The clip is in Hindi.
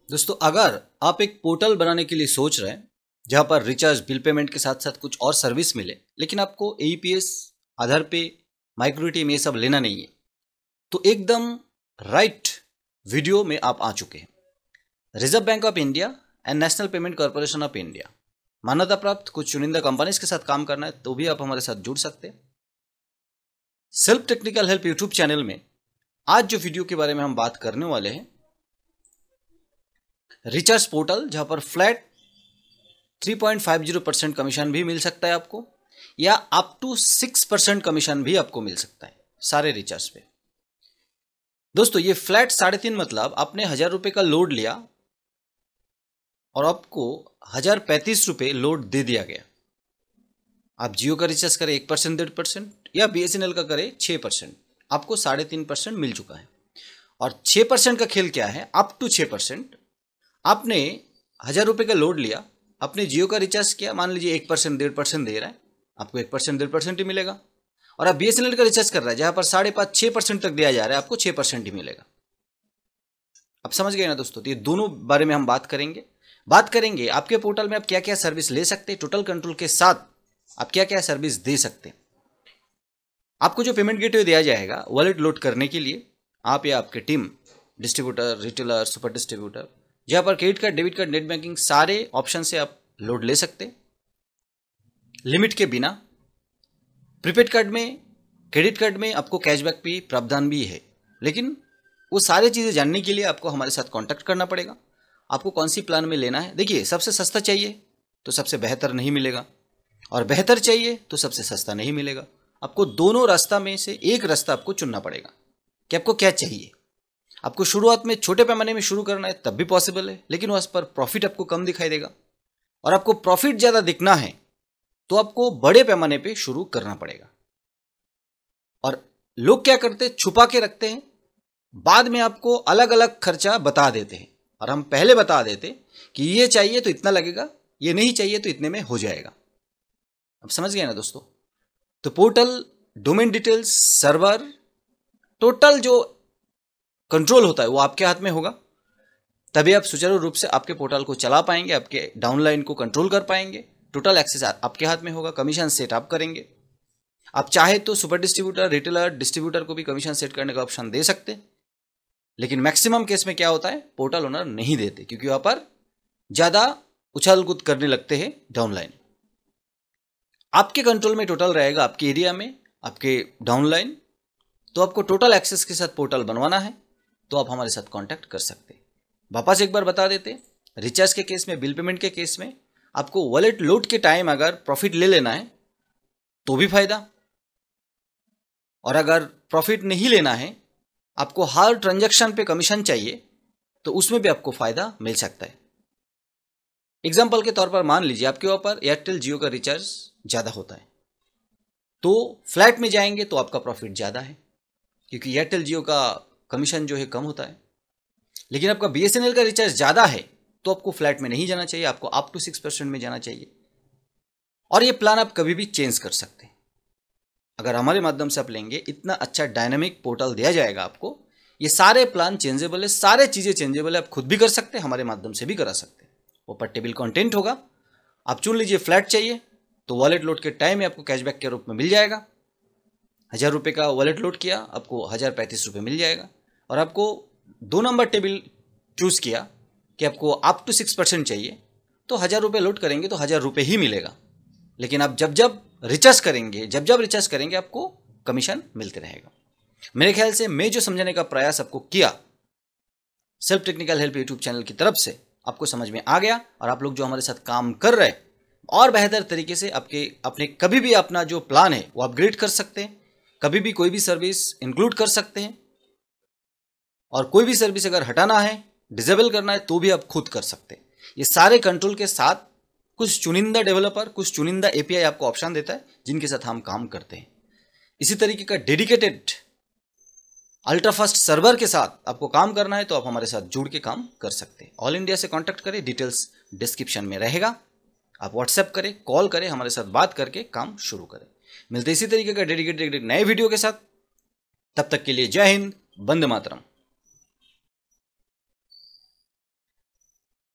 दोस्तों, अगर आप एक पोर्टल बनाने के लिए सोच रहे हैं जहां पर रिचार्ज, बिल पेमेंट के साथ साथ कुछ और सर्विस मिले, लेकिन आपको एईपीएस, आधार पे, माइक्रो एटीएम ये सब लेना नहीं है, तो एकदम राइट वीडियो में आप आ चुके हैं। Reserve bank of India and national payment corporation of India, मान्यता प्राप्त कुछ चुनिंदा कंपनीज के साथ काम करना है तो भी आप हमारे साथ जुड़ सकते हैं। Self technical help YouTube channel में आज जो वीडियो के बारे में हम बात करने वाले हैं, रिचार्ज पोर्टल, जहां पर फ्लैट 3.50% कमीशन भी मिल सकता है आपको, या अप टू 6% कमीशन भी आपको मिल सकता है सारे रिचार्ज पे। दोस्तों, ये फ्लैट 3.5 मतलब आपने 1000 रुपए का लोड लिया और आपको 1035 रुपए लोड दे दिया गया। आप जियो का रिचार्ज करें 1%, 1.5% या बीएसएनएल का करें 6%, आपको 3.5% मिल चुका है। और 6% का खेल क्या है? Up to 6%। आपने 1000 रुपए का लोड लिया, आपने जियो का रिचार्ज किया, मान लीजिए 1%, 1.5% दे रहा है, आपको 1%, 1.5% ही मिलेगा। और आप बीएसएनएल का रिचार्ज कर रहा है जहां पर 5.5%, 6% तक दिया जा रहा है, आपको 6% ही मिलेगा। अब समझ गए ना दोस्तों? तो ये दोनों बारे में हम बात करेंगे आपके पोर्टल में आप क्या क्या सर्विस ले सकते हैं, टोटल कंट्रोल के साथ आप क्या क्या सर्विस दे सकते हैं। आपको जो पेमेंट गेटवे दिया जाएगा वॉलेट लोड करने के लिए, आप या आपके team, distributor, retailer, super distributor, जहां पर credit card, debit card, net banking सारे ऑप्शन से आप लोड ले सकते हैं लिमिट के बिना। प्रीपेड कार्ड में, क्रेडिट कार्ड में आपको कैशबैक भी प्रावधान भी है, लेकिन वो सारी चीज़ें जानने के लिए आपको हमारे साथ कांटेक्ट करना पड़ेगा। आपको कौन सी प्लान में लेना है? देखिए, सबसे सस्ता चाहिए तो सबसे बेहतर नहीं मिलेगा, और बेहतर चाहिए तो सबसे सस्ता नहीं मिलेगा। आपको दोनों रास्ता में से एक रास्ता आपको चुनना पड़ेगा कि आपको क्या चाहिए। आपको शुरुआत में छोटे पैमाने में शुरू करना है तब भी पॉसिबल है, लेकिन उस पर प्रॉफिट आपको कम दिखाई देगा। और आपको प्रॉफिट ज़्यादा दिखना है तो आपको बड़े पैमाने पे शुरू करना पड़ेगा। और लोग क्या करते हैं? छुपा के रखते हैं, बाद में आपको अलग अलग खर्चा बता देते हैं, और हम पहले बता देते कि ये चाहिए तो इतना लगेगा, ये नहीं चाहिए तो इतने में हो जाएगा। अब समझ गए ना दोस्तों? तो portal, domain details, server, total जो कंट्रोल होता है वो आपके हाथ में होगा। तभी आप सुचारू रूप से आपके पोर्टल को चला पाएंगे, आपके डाउनलाइन को कंट्रोल कर पाएंगे। टोटल एक्सेस आपके हाथ में होगा। कमीशन सेट आप करेंगे। आप चाहे तो सुपर डिस्ट्रीब्यूटर, रिटेलर, डिस्ट्रीब्यूटर को भी कमीशन सेट करने का ऑप्शन दे सकते हैं, लेकिन मैक्सिमम केस में क्या होता है, पोर्टल ओनर नहीं देते, क्योंकि वहां पर ज्यादा उछाल कूद करने लगते हैं डाउनलाइन। आपके कंट्रोल में टोटल रहेगा, आपके एरिया में, आपके डाउनलाइन। तो आपको टोटल एक्सेस के साथ पोर्टल बनवाना है तो आप हमारे साथ कांटेक्ट कर सकते हैं। वापस एक बार बता देते, रिचार्ज के केस में, बिल पेमेंट के केस में आपको वॉलेट लोड के टाइम अगर प्रॉफिट ले लेना है तो भी फायदा, और अगर प्रॉफिट नहीं लेना है, आपको हर ट्रांजैक्शन पे कमीशन चाहिए, तो उसमें भी आपको फायदा मिल सकता है। एग्जाम्पल के तौर पर मान लीजिए आपके वहां पर एयरटेल, जियो का रिचार्ज ज्यादा होता है, तो फ्लैट में जाएंगे तो आपका प्रॉफिट ज्यादा है, क्योंकि एयरटेल, जियो का कमीशन जो है कम होता है। लेकिन आपका बीएसएनएल का रिचार्ज ज्यादा है तो आपको फ्लैट में नहीं जाना चाहिए, आपको अप टू 6% में जाना चाहिए। और ये प्लान आप कभी भी चेंज कर सकते हैं। अगर हमारे माध्यम से आप लेंगे, इतना अच्छा डायनामिक पोर्टल दिया जाएगा आपको। ये सारे प्लान चेंजेबल है, सारे चीजें चेंजेबल है। आप खुद भी कर सकते हैं, हमारे माध्यम से भी करा सकते हैं। वो पर टेबल कंटेंट होगा, आप चुन लीजिए। फ्लैट चाहिए तो वॉलेट लोड के टाइम में आपको कैशबैक के रूप में मिल जाएगा। 1000 रुपये का वॉलेट लोड किया, आपको 1035 रुपये मिल जाएगा। और आपको 2 नंबर टेबल चूज किया कि आपको अप टू 6% चाहिए, तो 1000 रुपये लोड करेंगे तो 1000 रुपये ही मिलेगा। लेकिन आप जब जब रिचार्ज करेंगे आपको कमीशन मिलते रहेगा। मेरे ख्याल से मैं जो समझाने का प्रयास आपको किया self technical help YouTube channel की तरफ से, आपको समझ में आ गया। और आप लोग जो हमारे साथ काम कर रहे हैं, और बेहतर तरीके से अपने कभी भी अपना जो प्लान है वो अपग्रेड कर सकते हैं, कभी भी कोई भी सर्विस इंक्लूड कर सकते हैं। और कोई भी सर्विस अगर हटाना है, डिसेबल करना है, तो भी आप खुद कर सकते हैं। ये सारे कंट्रोल के साथ कुछ चुनिंदा डेवलपर, कुछ चुनिंदा एपीआई आपको ऑप्शन देता है, जिनके साथ हम काम करते हैं। इसी तरीके का डेडिकेटेड अल्ट्रा फास्ट सर्वर के साथ आपको काम करना है तो आप हमारे साथ जुड़ के काम कर सकते हैं। ऑल इंडिया से कांटेक्ट करें, डिटेल्स डिस्क्रिप्शन में रहेगा। आप व्हाट्सएप करें, कॉल करें, हमारे साथ बात करके काम शुरू करें। मिलते इसी तरीके का डेडिकेटेड नए वीडियो के साथ। तब तक के लिए जय हिंद, वंदे मातरम।